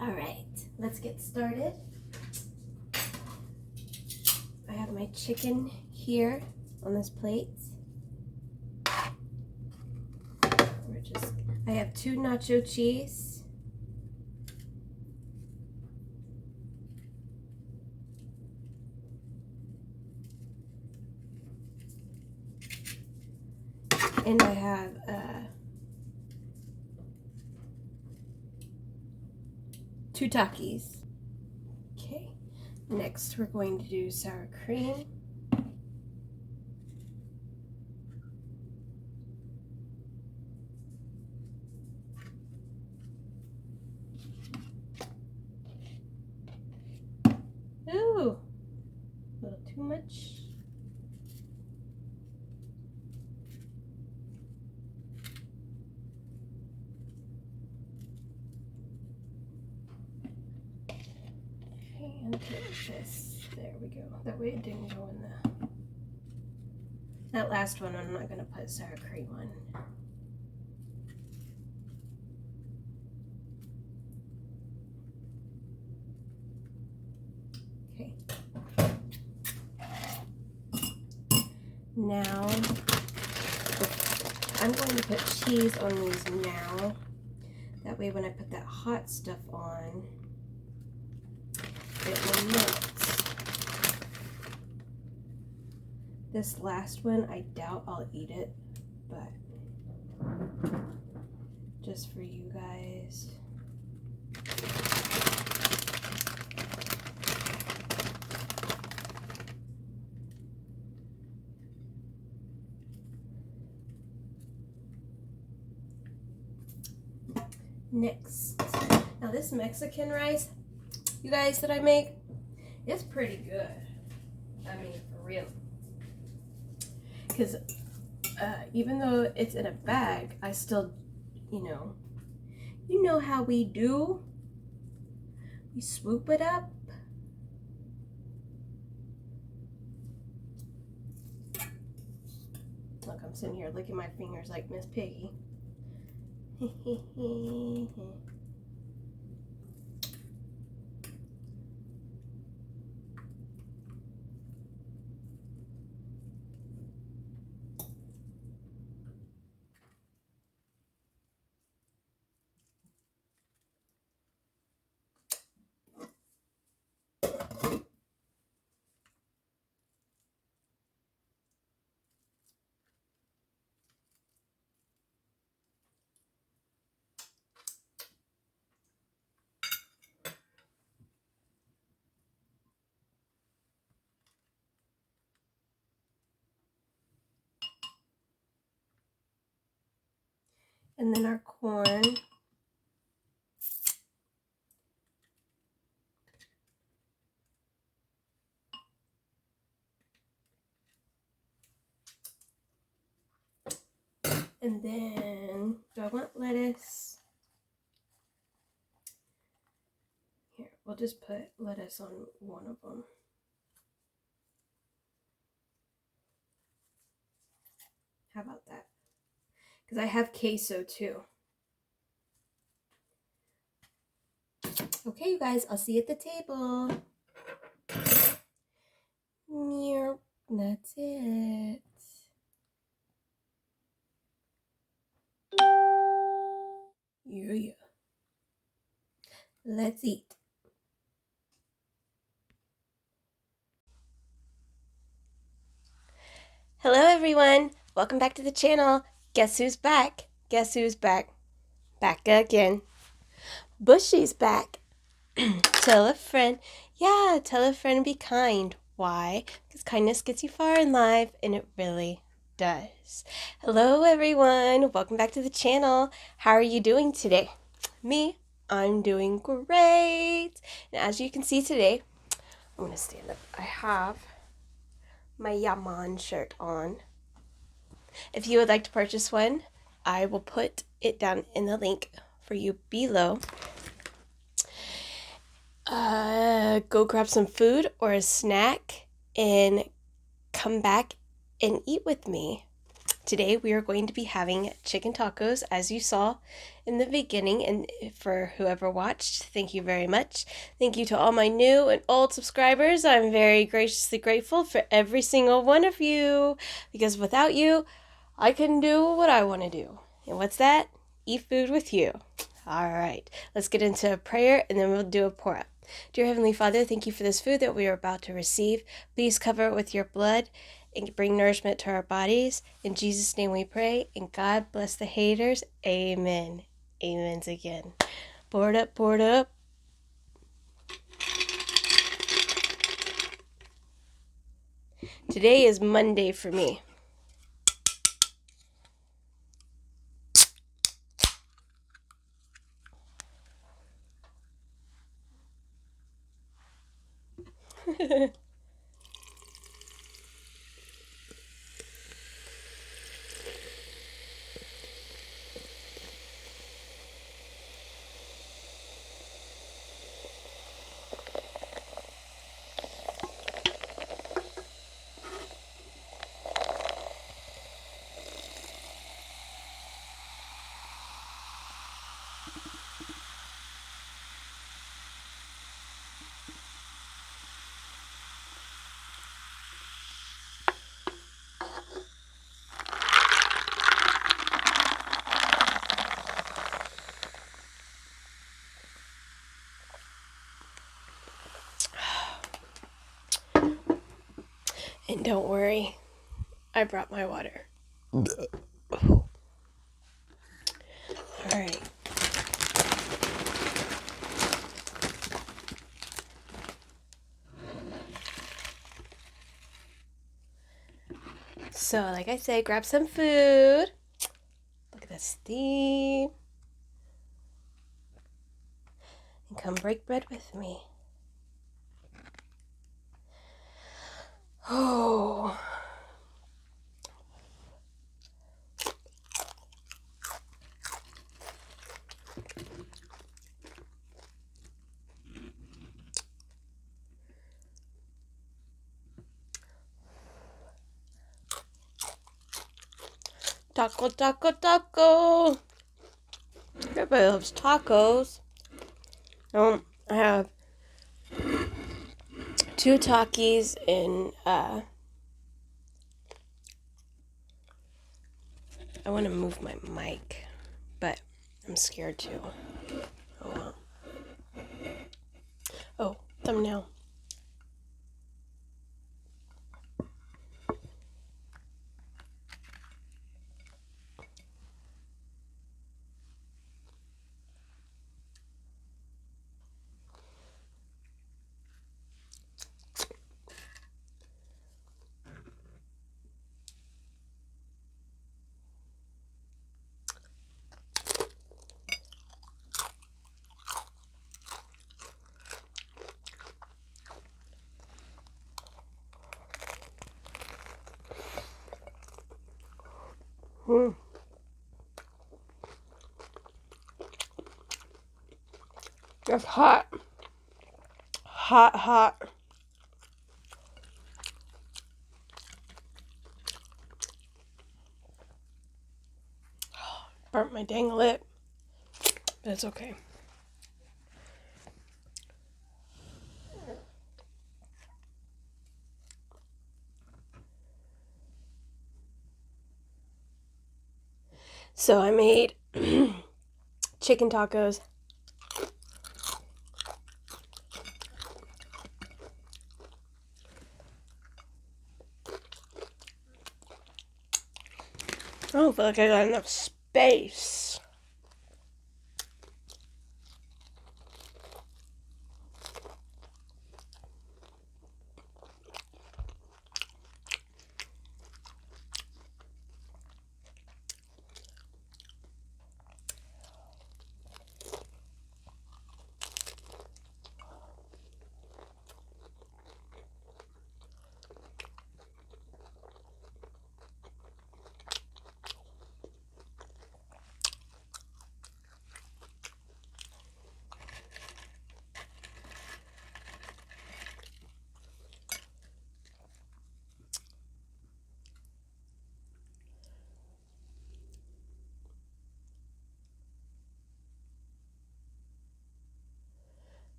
All right, let's get started. I have my chicken here on this plate. I have 2 nacho cheese. And I have 2 Takis. Okay, next we're going to do sour cream. Ooh, a little too much. And put this, there we go. That way it didn't go in the, that last one I'm not gonna put sour cream on. Okay. Now, I'm going to put cheese on these now. That way when I put that hot stuff on, it will melt. This last one, I doubt I'll eat it, but just for you guys. Next, now this Mexican rice, you guys, that I make, it's pretty good. I mean, for real. Because even though it's in a bag, I still, you know how we do. We swoop it up. Look, I'm sitting here licking my fingers like Miss Piggy. And then our corn. And then, do I want lettuce? Here, we'll just put lettuce on one of them. How about that? Because I have queso too. Okay, you guys, I'll see you at the table. That's it. Yeah. Let's eat. Hello, everyone. Welcome back to the channel. Guess who's back? Guess who's back? Back again. Bushey's back. Tell a friend. Yeah, tell a friend, be kind. Why? Because kindness gets you far in life, and it really does. Hello, everyone. Welcome back to the channel. How are you doing today? Me, I'm doing great. And as you can see today, I'm going to stand up. I have my Yaman shirt on. If you would like to purchase one, I will put it down in the link for you below. Go grab some food or a snack and come back and eat with me. Today we are going to be having chicken tacos, as you saw in the beginning, and for whoever watched, thank you very much. Thank you to all my new and old subscribers. I'm very graciously grateful for every single one of you, because without you, I couldn't do what I want to do. And what's that? Eat food with you. All right, let's get into a prayer and then we'll do a pour up. Dear Heavenly Father, thank you for this food that we are about to receive. Please cover it with your blood and bring nourishment to our bodies. In Jesus' name we pray, and God bless the haters. Amen. Amens again. Pour it up, pour it up. Today is Monday for me. And don't worry, I brought my water. All right. So, like I said, grab some food. Look at the steam. And come break bread with me. Oh. Taco, taco, taco. Everybody loves tacos. I have 2 Takis and I want to move my mic, but I'm scared to. Oh well. Oh, thumbnail. It's hot. Hot, hot. Burnt my dang lip. But it's okay. So I made chicken tacos. I don't feel like I got enough space.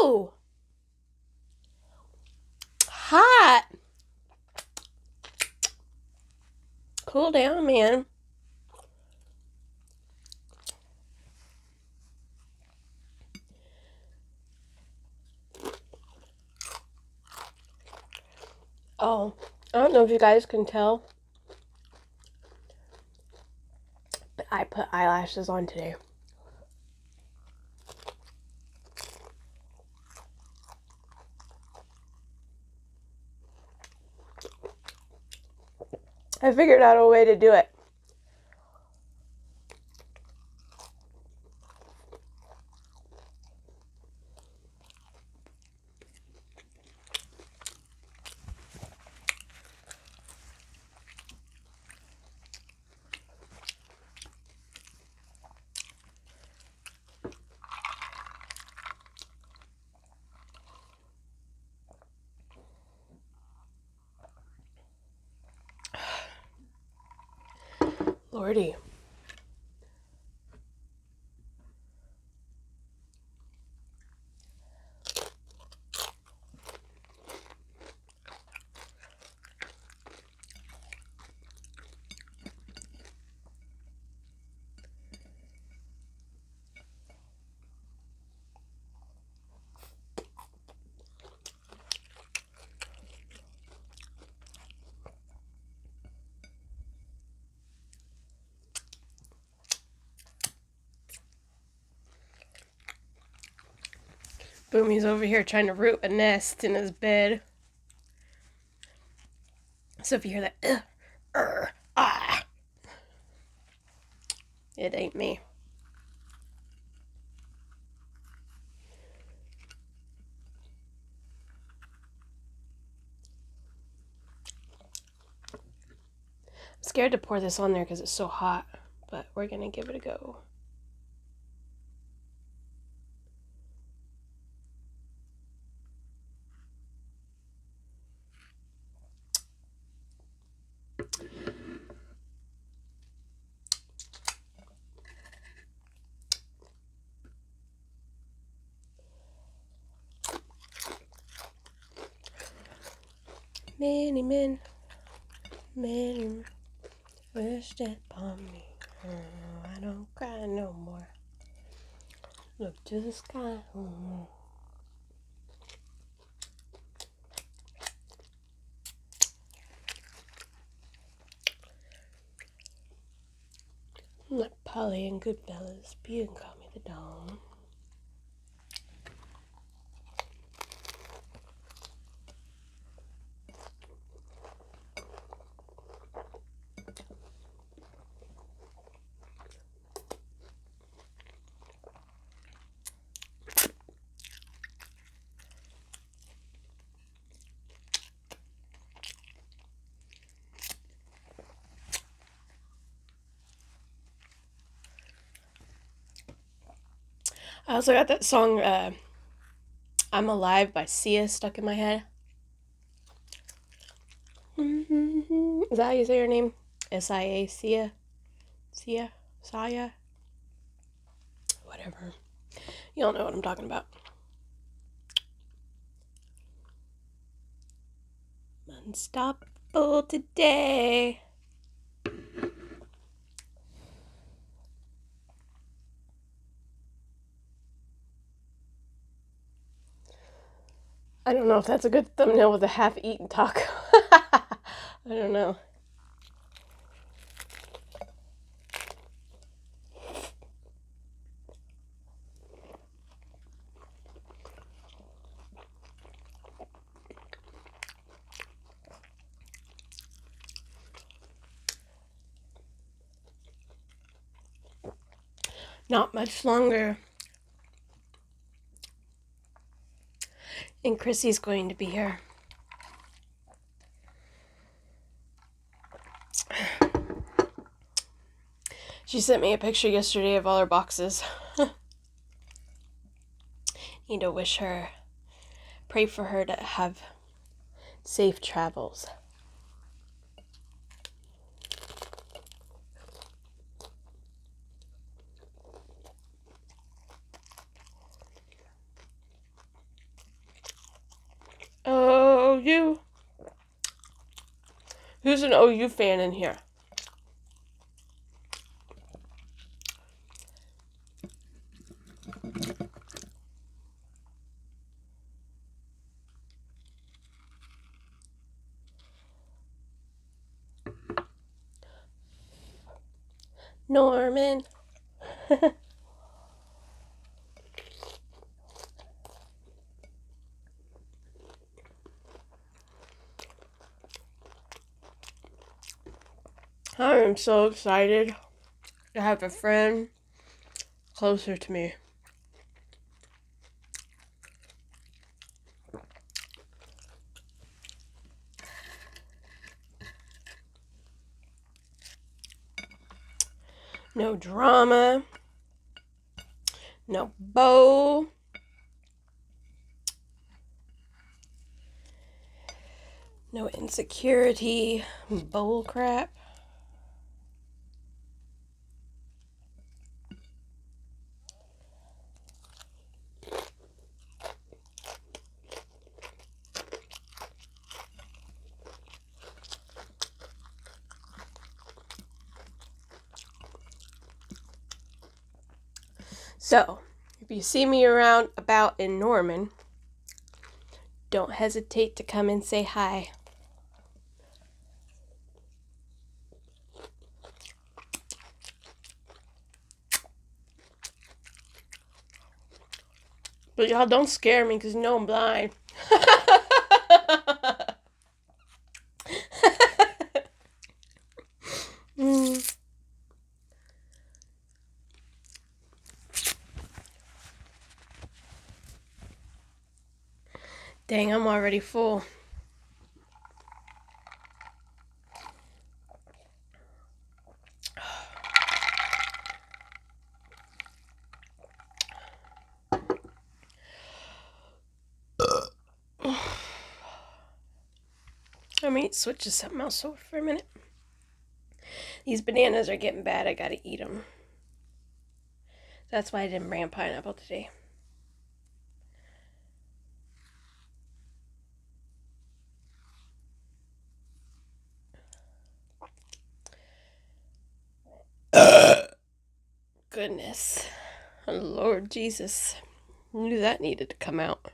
Ooh. Hot. Cool down, man. Oh, I don't know if you guys can tell, but I put eyelashes on today. I figured out a way to do it. Lordy. Boomi's over here trying to root a nest in his bed. So if you hear that, it ain't me. I'm scared to pour this on there because it's so hot, but we're gonna give it a go. Many men, many wished upon me. Oh, I don't cry no more. Look to the sky. Oh. I'm like Polly and Goodfellas. You can call me the Dawn. I also got that song, I'm Alive by Sia stuck in my head. Is that how you say her name? S-I-A, Sia? Sia? Saya? Whatever. You all know what I'm talking about. Unstoppable today. I don't know if that's a good thumbnail with a half-eaten taco. I don't know. Not much longer. And Chrissy's going to be here. She sent me a picture yesterday of all her boxes. Need to wish her, pray for her to have safe travels. Who's an OU fan in here? Norman. I am so excited to have a friend closer to me. No drama. No bow. No insecurity. Bull crap. So, if you see me around about in Norman, don't hesitate to come and say hi. But y'all don't scare me because you know I'm blind. Dang, I'm already full. I mean, switch to something else over for a minute. These bananas are getting bad. I gotta eat them. That's why I didn't bring a pineapple today. Goodness. Oh, Lord Jesus. I knew that needed to come out.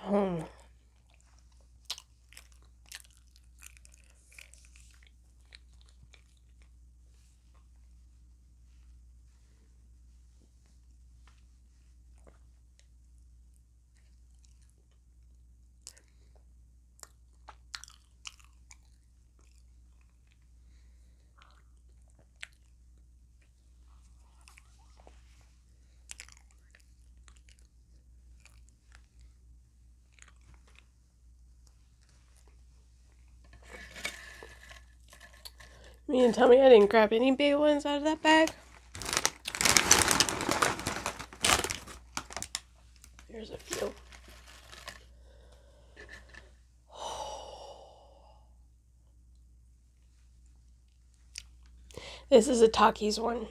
Oh. You mean to tell me I didn't grab any big ones out of that bag? Here's a few. This is a Takis one.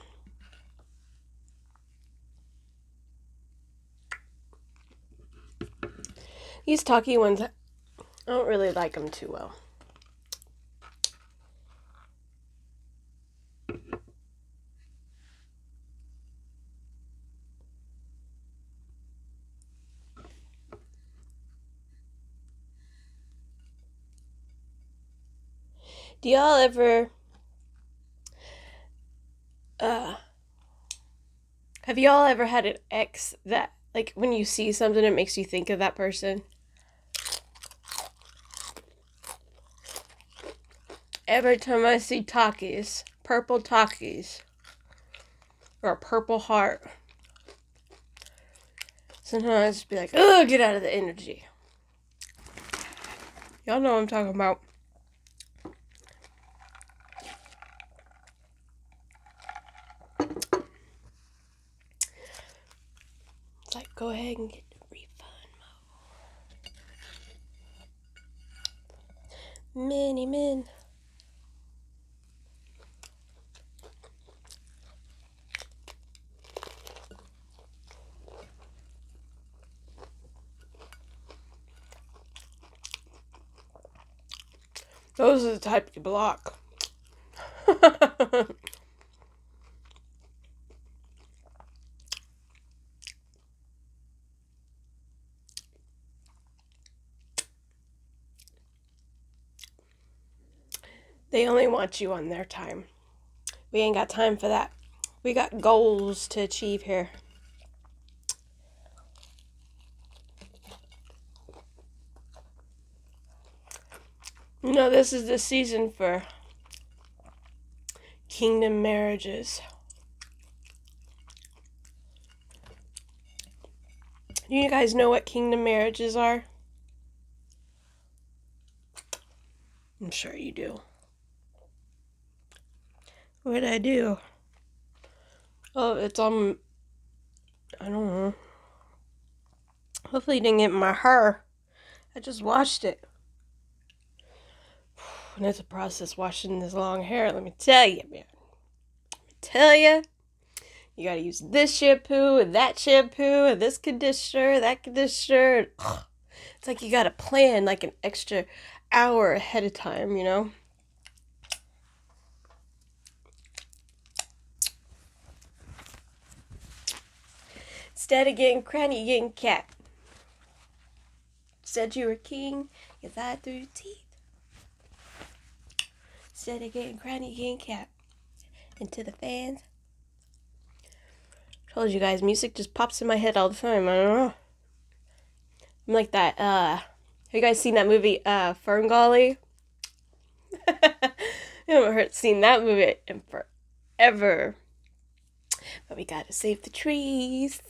These Taki ones, I don't really like them too well. Do y'all ever have y'all ever had an ex that, like, when you see something it makes you think of that person? Every time I see Takis, purple Takis, or a purple heart, sometimes I just be like, ugh, get out of the energy. Y'all know what I'm talking about. It's like, go ahead and get the refund mode. Many men. Those are the type you block. They only want you on their time. We ain't got time for that. We got goals to achieve here. You know, this is the season for kingdom marriages. Do you guys know what kingdom marriages are? I'm sure you do. What'd I do? Oh, it's on, I don't know. Hopefully you didn't get my hair. I just washed it. And it's a process washing this long hair, let me tell you, man. You gotta use this shampoo and that shampoo and this conditioner, that conditioner. It's like you gotta plan like an extra hour ahead of time, you know? Instead of getting cranny, you're getting cat. Said you were king, you thought through your teeth. Instead of getting cranny, you're getting cat. And to the fans, told you guys, music just pops in my head all the time. I don't know. I'm like that, have you guys seen that movie, Ferngully? I haven't seen that movie in forever. But we gotta save the trees.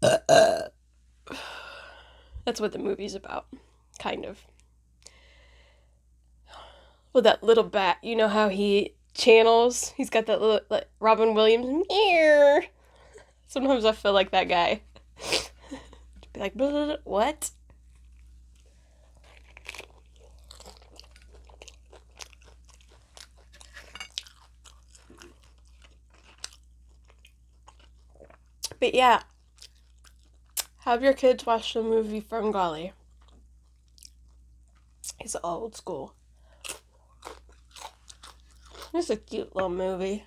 That's what the movie's about, kind of. Well, that little bat, you know how he channels? He's got that little, like, Robin Williams. Sometimes I feel like that guy. Be like, blah, blah, blah, what? But yeah, have your kids watch the movie Ferngully. It's old school. It's a cute little movie.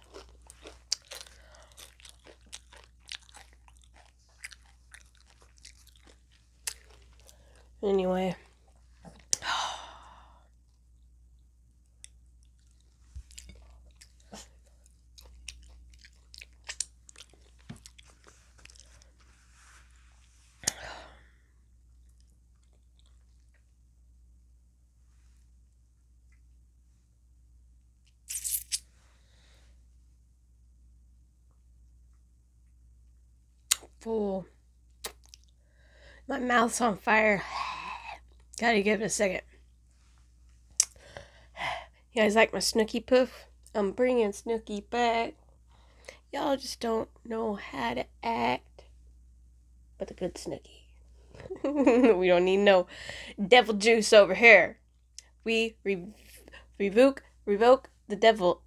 Anyway. Full. My mouth's on fire. Gotta give it a second. You guys like my Snooki Poof? I'm bringing Snooki back. Y'all just don't know how to act. But the good Snooki. We don't need no devil juice over here. We revoke the devil.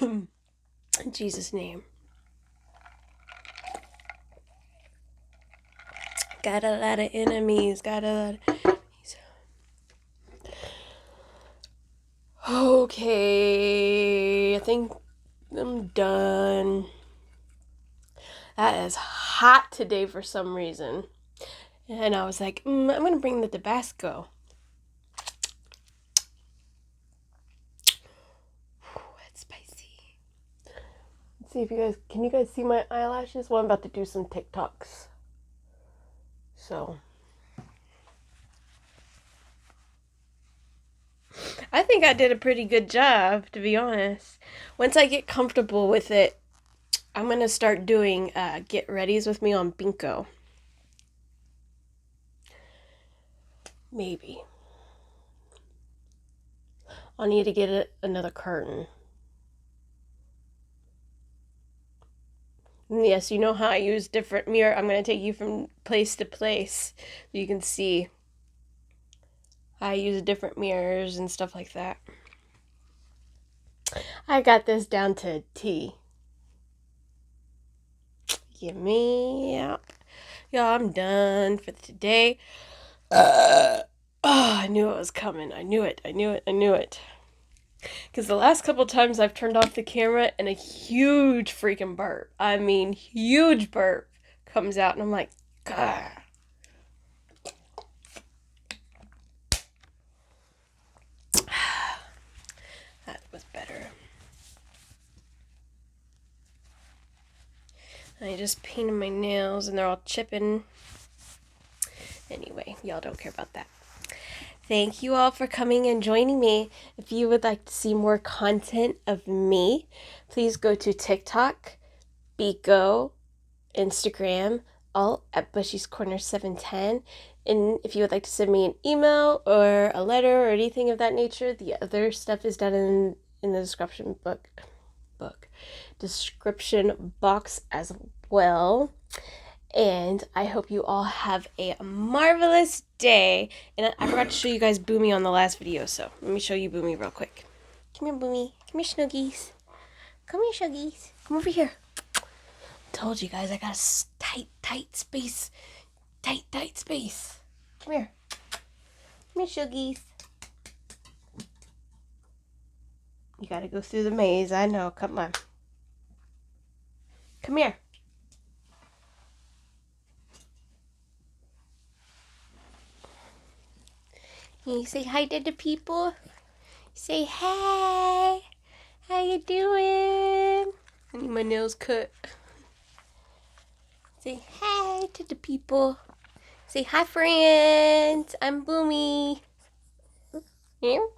In Jesus' name. Got a lot of enemies. Okay, I think I'm done. That is hot today for some reason. And I was like, I'm going to bring the Tabasco. That's spicy. Let's see if can you guys see my eyelashes? Well, I'm about to do some TikToks. So, I think I did a pretty good job, to be honest. Once I get comfortable with it, I'm going to start doing get readies with me on Bigo. Maybe. I'll need to get another curtain. And yes, you know how I use different mirror. I'm going to take you from place to place so you can see. I use different mirrors and stuff like that. I got this down to a T. Get me out. Y'all, I'm done for today. Oh, I knew it was coming. I knew it. Because the last couple times I've turned off the camera and a huge freaking burp, I mean huge burp, comes out and I'm like, Gah. That was better. I just painted my nails and they're all chipping. Anyway, y'all don't care about that. Thank you all for coming and joining me. If you would like to see more content of me, please go to TikTok, Bigo, Instagram, all at Bushey's Corner 710. And if you would like to send me an email or a letter or anything of that nature, the other stuff is done in the description description box as well. And I hope you all have a marvelous day. And I forgot to show you guys Boomi on the last video, so let me show you Boomi real quick. Come here, Boomi. Come here, Snuggies. Come here, Snuggies. Come over here. Told you guys I got a tight space. Tight space. Come here. Come here, Snuggies. You gotta go through the maze. I know. Come on. Come here. Can you say hi to the people? Say hey. How you doing? I need my nails cut. Say hi to the people. Say hi, friends. I'm Boomi. Here?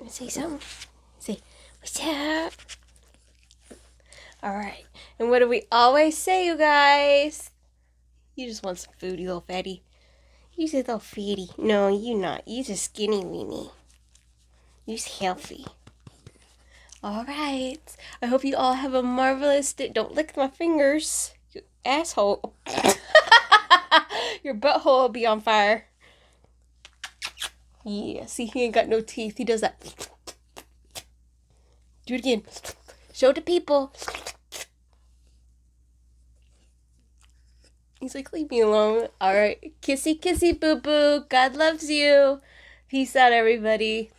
Say something. Say, what's up? Alright. And what do we always say, you guys? You just want some food, you little fatty. You just a little fatty. No, you not. You just skinny weenie. You's healthy. Alright. I hope you all have a marvelous day. Don't lick my fingers, you asshole. Your butthole will be on fire. Yeah, see, he ain't got no teeth. He does that. Do it again. Show the people. He's like, leave me alone. Alright. Kissy, kissy, boo-boo. God loves you. Peace out, everybody.